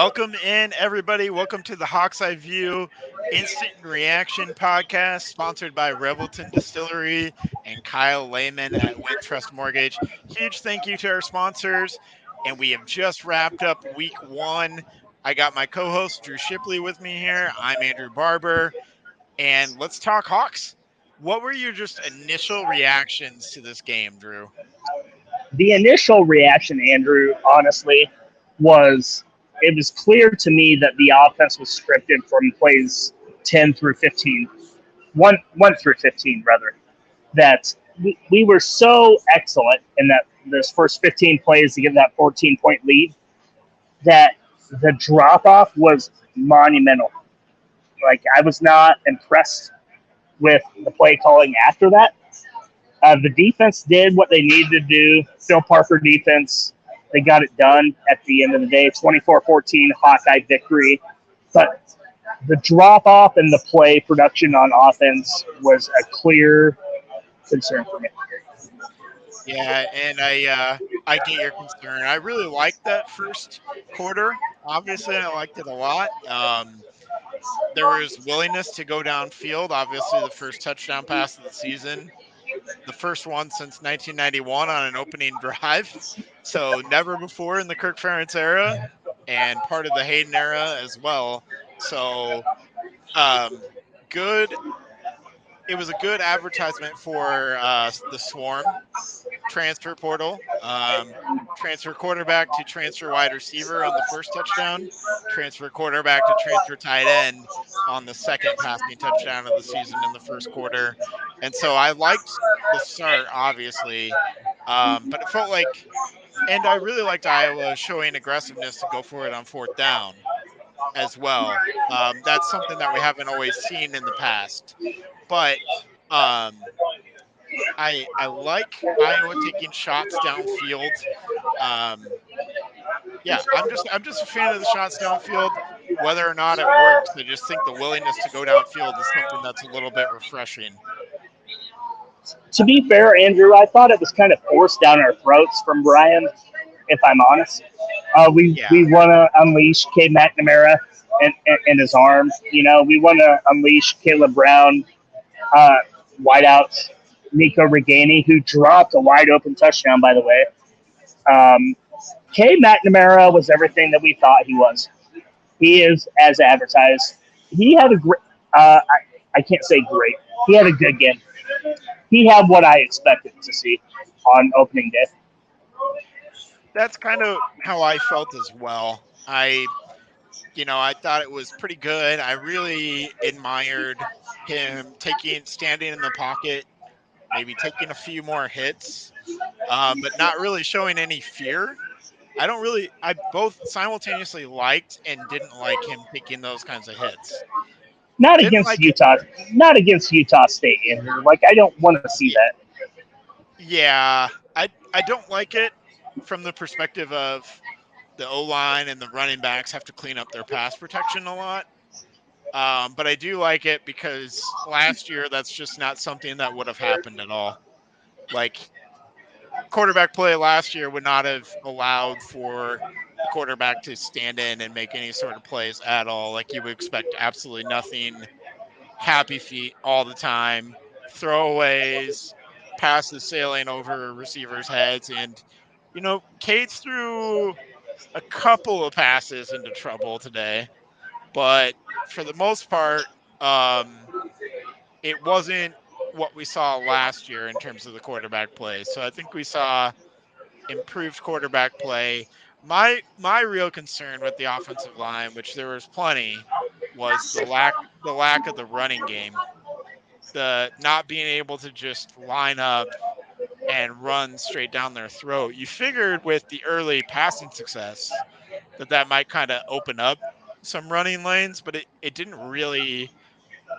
Welcome in, everybody. Welcome to the Hawk's Eye View Instant Reaction Podcast, sponsored by Revelton Distillery and Kyle Lehman at Wintrust Mortgage. Huge thank you to our sponsors. And we have just wrapped up week one. I got my co host, Drew Shipley, with me here. I'm Andrew Barber. And let's talk Hawks. What were your just initial reactions to this game, Drew? The initial reaction, Andrew, honestly, was it was clear to me that the offense was scripted from plays 10 through 15, 1 through 15, rather, that we were so excellent in that those first 15 plays to get that 14-point lead that the drop-off was monumental. Like, I was not impressed with the play calling after that. The defense did what they needed to do. Phil Parker defense, they got it done at the end of the day. 24-14 Hawkeye victory. But the drop-off in the play production on offense was a clear concern for me. Yeah, and I get your concern. I really liked that first quarter. Obviously, I liked it a lot. There was willingness to go downfield. Obviously, the first touchdown pass of the season, the first one since 1991 on an opening drive. So never before in the Kirk Ferentz era, and part of the Hayden era as well. So good. It was a good advertisement for the Swarm transfer portal. Transfer quarterback to transfer wide receiver on the first touchdown. Transfer quarterback to transfer tight end on the second passing touchdown of the season in the first quarter. And so I liked the start, obviously, but it felt like, and I really liked Iowa showing aggressiveness to go for it on fourth down as well. That's something that we haven't always seen in the past. But I like Iowa taking shots downfield. Yeah, I'm just a fan of the shots downfield, whether or not it works. I just think the willingness to go downfield is something that's a little bit refreshing. To be fair, Andrew, I thought it was kind of forced down our throats from Brian, if I'm honest. Yeah, We want to unleash K. McNamara and his arm. You know, we want to unleash Caleb Brown, wideouts, Nico Reganey, who dropped a wide open touchdown, by the way. K. McNamara was everything that we thought he was. He is as advertised. He had a great, I can't say great. He had a good game. He had what I expected to see on opening day. that's kind of how I felt as well. I thought it was pretty good. I really admired him standing in the pocket, maybe taking a few more hits, but not really showing any fear. I both simultaneously liked and didn't like him taking those kinds of hits. Not Didn't against like it. Utah. Not against Utah State, Andrew. Like, I don't want to see y- that. Yeah, I don't like it from the perspective of the O line and the running backs have to clean up their pass protection a lot. But I do like it because last year that's just not something that would have happened at all. Like quarterback play last year would not have allowed for the quarterback to stand in and make any sort of plays at all. Like you would expect absolutely nothing, happy feet all the time, throwaways, passes sailing over receivers' heads. And, Cates threw a couple of passes into trouble today, but for the most part, it wasn't what we saw last year in terms of the quarterback play. So I think we saw improved quarterback play. My real concern with the offensive line, which there was plenty, was the lack of the running game. The not being able to just line up and run straight down their throat. You figured with the early passing success that might kind of open up some running lanes, but it didn't really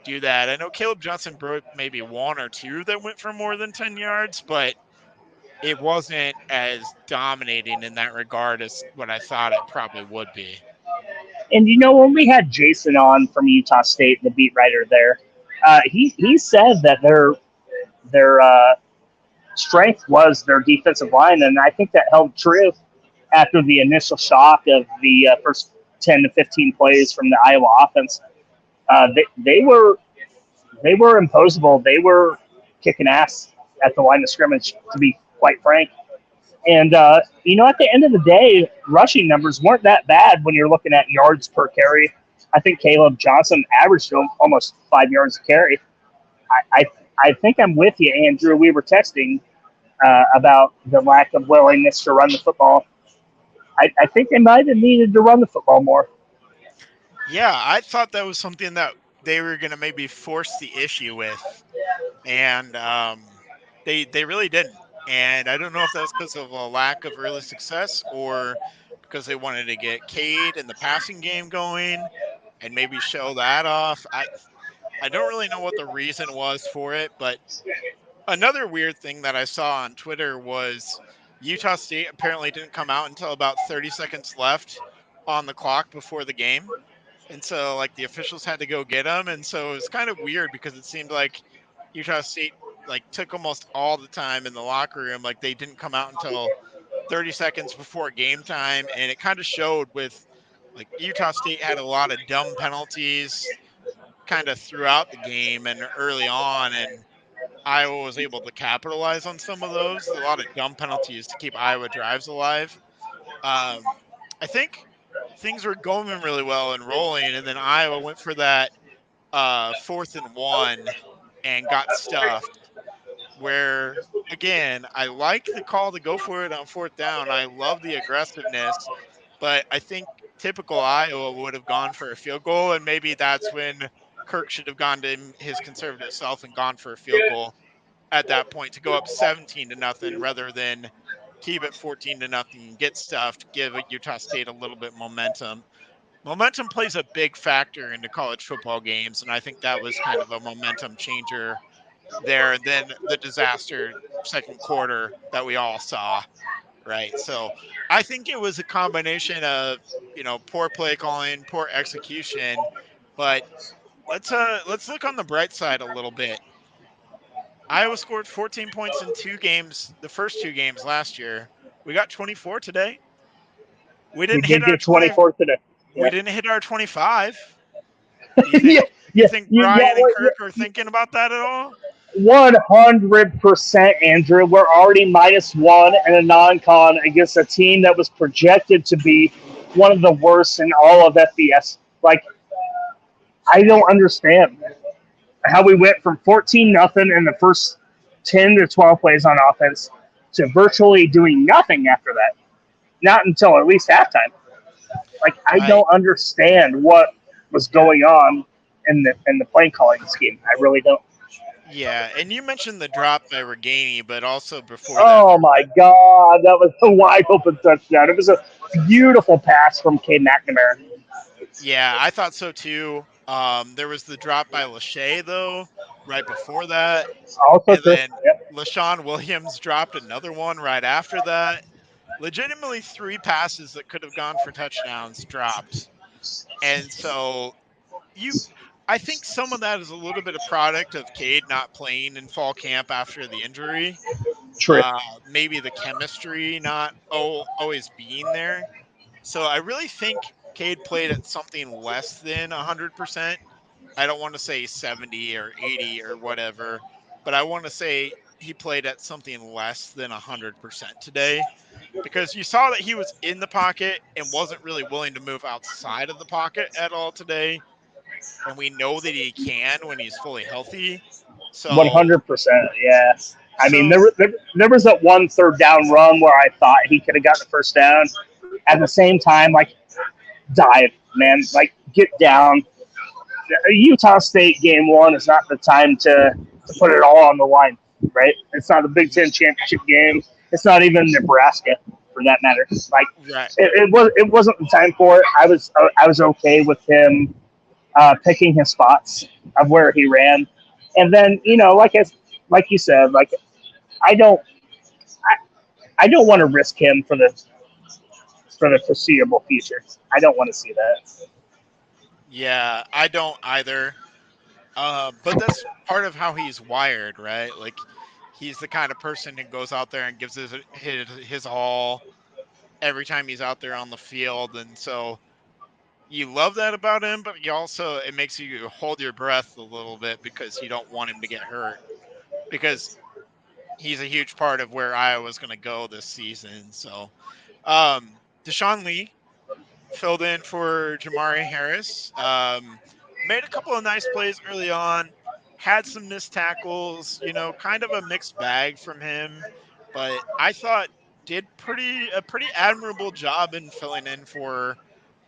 do that. I know Caleb Johnson broke maybe one or two that went for more than 10 yards, but it wasn't as dominating in that regard as what I thought it probably would be. And when we had Jason on from Utah State, the beat writer there, he said that their strength was their defensive line, and I think that held true after the initial shock of the 10 to 15 plays from the Iowa offense. They were imposable. They were kicking ass at the line of scrimmage, to be quite frank. And at the end of the day, rushing numbers weren't that bad when you're looking at yards per carry. I think Caleb Johnson averaged almost 5 yards a carry. I think I'm with you, Andrew. We were texting about the lack of willingness to run the football. I think they might have needed to run the football more. Yeah, I thought that was something that they were going to maybe force the issue with, and they really didn't. And I don't know if that was because of a lack of early success or because they wanted to get Cade and the passing game going and maybe show that off. I don't really know what the reason was for it, but another weird thing that I saw on Twitter was Utah State apparently didn't come out until about 30 seconds left on the clock before the game. And so, like, the officials had to go get them. And so it was kind of weird because it seemed like Utah State, like, took almost all the time in the locker room. Like, they didn't come out until 30 seconds before game time. And it kind of showed with, like, Utah State had a lot of dumb penalties kind of throughout the game and early on. And Iowa was able to capitalize on some of those. A lot of dumb penalties to keep Iowa drives alive. I think things were going really well and rolling, and then Iowa went for that 4th and 1 and got stuffed. Where again, I like the call to go for it on 4th down. I love the aggressiveness, but I think typical Iowa would have gone for a field goal, and maybe that's when Kirk should have gone to his conservative self and gone for a field goal at that point to go up 17-0 rather than keep it 14-0 and get stuffed, give Utah State a little bit momentum. Momentum plays a big factor into college football games, and I think that was kind of a momentum changer there. And then the disaster second quarter that we all saw, right? So I think it was a combination of, poor play calling, poor execution, but let's look on the bright side a little bit. Iowa scored 14 points in 2 games, the first 2 games last year. We got 24 today. We We didn't hit did our get 24 today. We Yeah. didn't hit our 25. Do you think yeah, you think Brian and yeah, Kirk are thinking about that at all? 100%, Andrew. We're already -1 in a non-con against a team that was projected to be one of the worst in all of FBS. Like, I don't understand how we went from 14-0 in the first 10 to 12 plays on offense to virtually doing nothing after that. Not until at least halftime. Like, I I don't understand what was going on in the play calling scheme. I really don't. Yeah, and you mentioned the drop by Reganey, but also before that, Oh my God, that was a wide open touchdown. It was a beautiful pass from Cade McNamara. yeah, I thought so too. There was the drop by Lachey though, right before that, Also and true. then Yep. LaShawn Williams dropped another one right after that. Legitimately 3 passes that could have gone for touchdowns dropped. And so I think some of that is a little bit of product of Cade not playing in fall camp after the injury. True. Maybe the chemistry not always being there. So I really think Cade played at something less than 100%. I don't want to say 70 or 80 or whatever, but I want to say he played at something less than 100% today because you saw that he was in the pocket and wasn't really willing to move outside of the pocket at all today. And we know that he can when he's fully healthy. So, 100%. Yeah. I mean, so there was that one third down run where I thought he could have gotten the first down. At the same time, like, dive, man. Like, get down. Utah State game 1 is not the time to put it all on the line, right? It's not a Big Ten championship game. It's not even Nebraska, for that matter. Like, right, it wasn't the time for it. I was okay with him picking his spots of where he ran, and then like you said, like I don't I don't want to risk him for the foreseeable future. I don't want to see that. yeah, I don't either. But that's part of how he's wired, right? Like he's the kind of person who goes out there and gives his all every time he's out there on the field, and so you love that about him, but you also it makes you hold your breath a little bit because you don't want him to get hurt because he's a huge part of where Iowa's going to go this season. So, Deshaun Lee filled in for Jamari Harris. Made a couple of nice plays early on. Had some missed tackles. Kind of a mixed bag from him, but I thought did a pretty admirable job in filling in for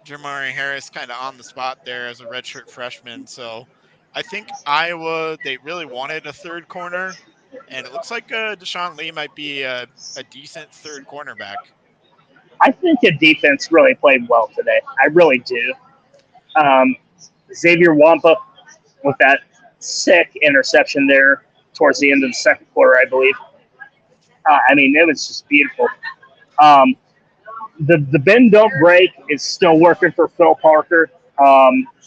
Jamari Harris, kind of on the spot there as a redshirt freshman. So I think Iowa, they really wanted a third corner, and it looks like Deshaun Lee might be a decent third cornerback. I think the defense really played well today. I really do. Um, Xavier Wampa with that sick interception there towards the end of the second quarter, I believe. I mean, it was just beautiful. Um, the bend don't break is still working for Phil Parker.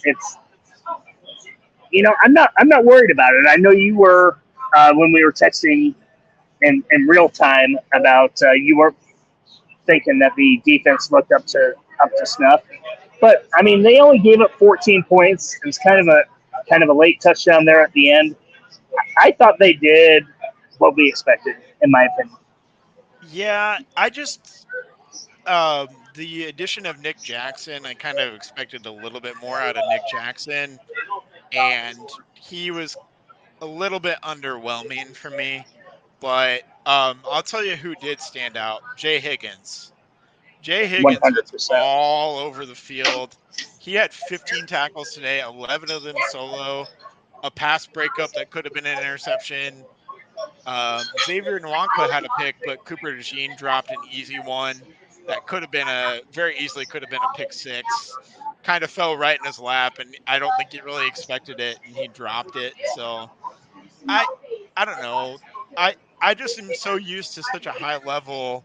It's I'm not worried about it. I know you were when we were texting in real time about you were thinking that the defense looked up to snuff. But I mean, they only gave up 14 points. It was kind of a late touchdown there at the end. I thought they did what we expected, in my opinion. Yeah, I just the addition of Nick Jackson, I kind of expected a little bit more out of Nick Jackson, and he was a little bit underwhelming for me. But I'll tell you who did stand out: Jay Higgins. Jay Higgins was 100%. all over the field. He had 15 tackles today, 11 of them solo, a pass breakup that could have been an interception. Xavier Nwankpa had a pick, but Cooper DeJean dropped an easy one that very easily could have been a pick six. Kind of fell right in his lap, and I don't think he really expected it, and he dropped it. So I I don't know. I just am so used to such a high level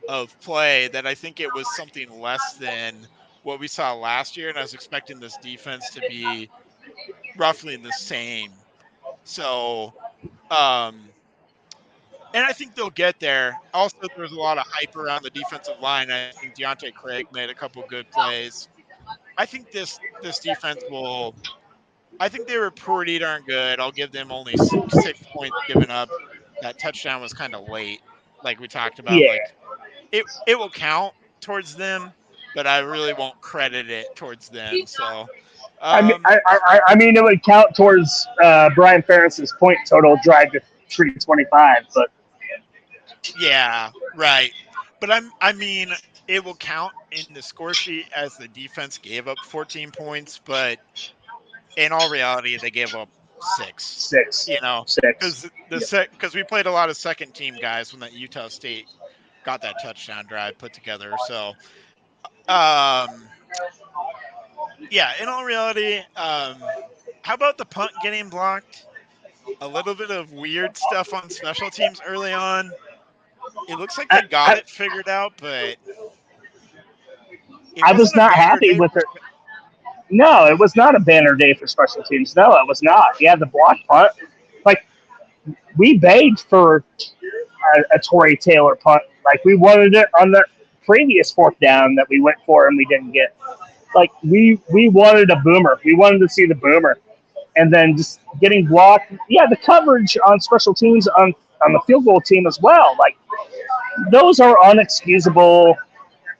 of play that I think it was something less than what we saw last year, and I was expecting this defense to be roughly the same. So, um, and I think they'll get there. Also, there's a lot of hype around the defensive line. I think Deontay Craig made a couple good plays. I think this defense will. I think they were pretty darn good. I'll give them only 6 points given up. That touchdown was kind of late, like we talked about. Yeah. Like it will count towards them, but I really won't credit it towards them. So, um, I mean, it would count towards Brian Ferris's point total drive to 325, but yeah, right. But I mean, it will count in the score sheet as the defense gave up 14 points, but in all reality, they gave up six. six. Because we played a lot of second team guys when that Utah State got that touchdown drive put together. So, um, yeah, in all reality, how about the punt getting blocked? A little bit of weird stuff on special teams early on. It looks like they got it figured out, but I was not happy with it. No, it was not a banner day for special teams. No, it was not. Yeah, the block punt. Like, we begged for a Tory Taylor punt. Like, we wanted it on the previous fourth down that we went for and we didn't get. Like, we wanted a boomer. We wanted to see the boomer. And then just getting blocked. Yeah, the coverage on special teams on the field goal team as well. Like, those are unexcusable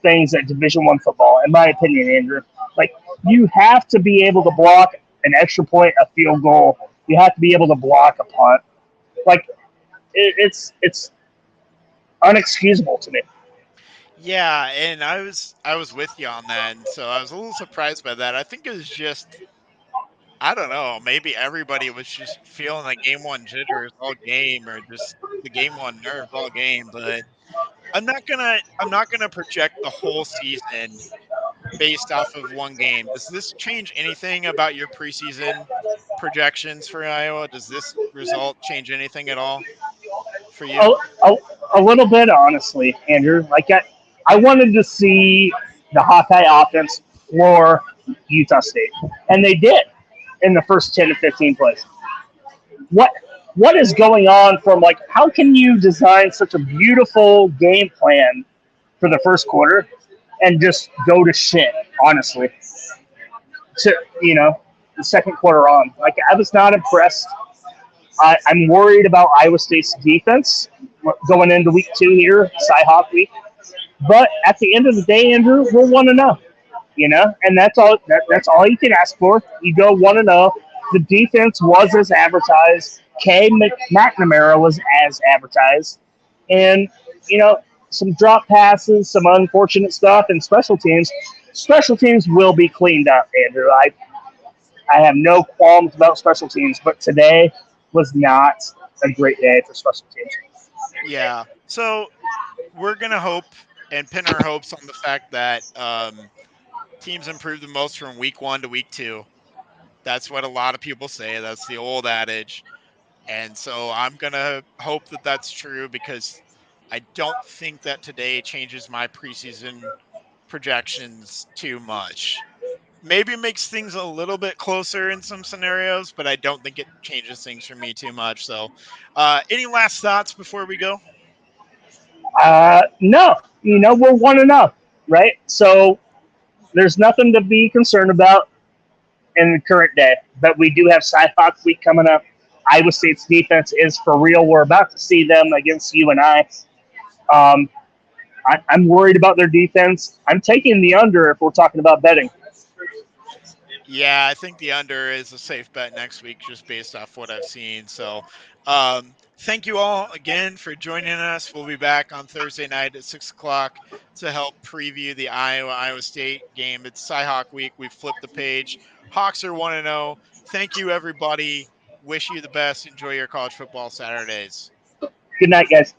things at Division I football, in my opinion, Andrew. Like, you have to be able to block an extra point, a field goal. You have to be able to block a punt. Like, it's unexcusable to me. Yeah, and I was with you on that, and so I was a little surprised by that. I think it was just, I don't know, maybe everybody was just feeling the game one jitters all game, or just the game one nerves all game. But I'm not gonna project the whole season based off of one game. Does this change anything about your preseason projections for Iowa? Does this result change anything at all for you? A little bit, honestly, Andrew. Like, I wanted to see the Hawkeye offense floor Utah State, and they did in the first 10 to 15 plays. What is going on from, like, how can you design such a beautiful game plan for the first quarter and just go to shit, honestly? to the second quarter on. Like, I was not impressed. I'm worried about Iowa State's defense going into week 2 here, Cy-Hawk week. But at the end of the day, Andrew, we're 1-0. And that's all. That's all you can ask for. You go 1-0. The defense was as advertised. McNamara was as advertised, and some drop passes, some unfortunate stuff, and special teams. Special teams will be cleaned up, Andrew. I have no qualms about special teams, but today was not a great day for special teams. Yeah. So we're gonna hope and pin our hopes on the fact that teams improve the most from week 1 to week 2. That's what a lot of people say. That's the old adage. And so I'm going to hope that that's true, because I don't think that today changes my preseason projections too much. Maybe it makes things a little bit closer in some scenarios, but I don't think it changes things for me too much. So any last thoughts before we go? No, we're 1-0, right? So there's nothing to be concerned about in the current day. But we do have Cy-Hawk week coming up. Iowa State's defense is for real. We're about to see them against UNI. I'm worried about their defense. I'm taking the under if we're talking about betting. Yeah, I think the under is a safe bet next week, just based off what I've seen. So thank you all again for joining us. We'll be back on Thursday night at 6 o'clock to help preview the Iowa State game. It's Cy-Hawk week. We've flipped the page. Hawks are 1-0. Thank you, everybody. Wish you the best. Enjoy your college football Saturdays. Good night, guys.